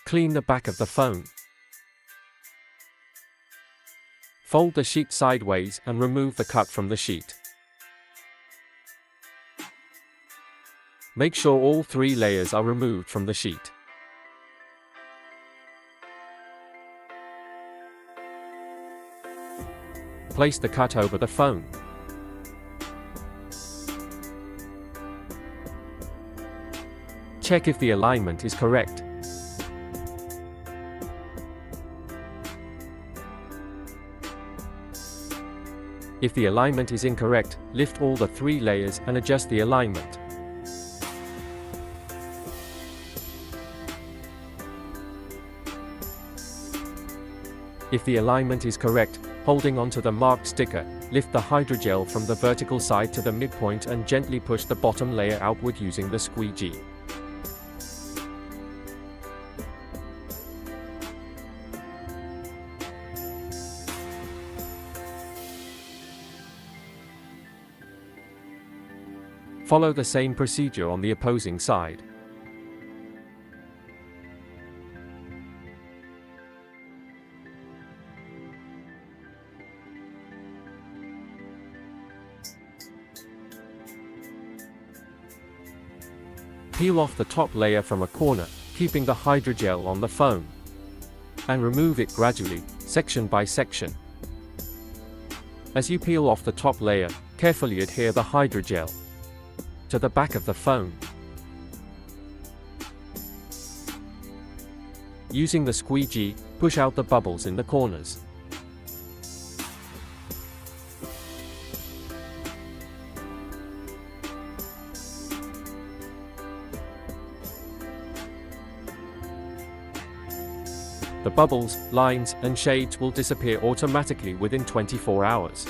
Clean the back of the phone. Fold the sheet sideways and remove the cut from the sheet. Make sure all 3 layers are removed from the sheet. Place the cut over the phone. Check if the alignment is correct. If the alignment is incorrect, lift all the 3 layers and adjust the alignment. If the alignment is correct, holding onto the marked sticker, lift the hydrogel from the vertical side to the midpoint and gently push the bottom layer outward using the squeegee. Follow the same procedure on the opposing side. Peel off the top layer from a corner, keeping the hydrogel on the phone. And remove it gradually, section by section. As you peel off the top layer, carefully adhere the hydrogel to the back of the phone. Using the squeegee, push out the bubbles in the corners. The bubbles, lines, and shades will disappear automatically within 24 hours.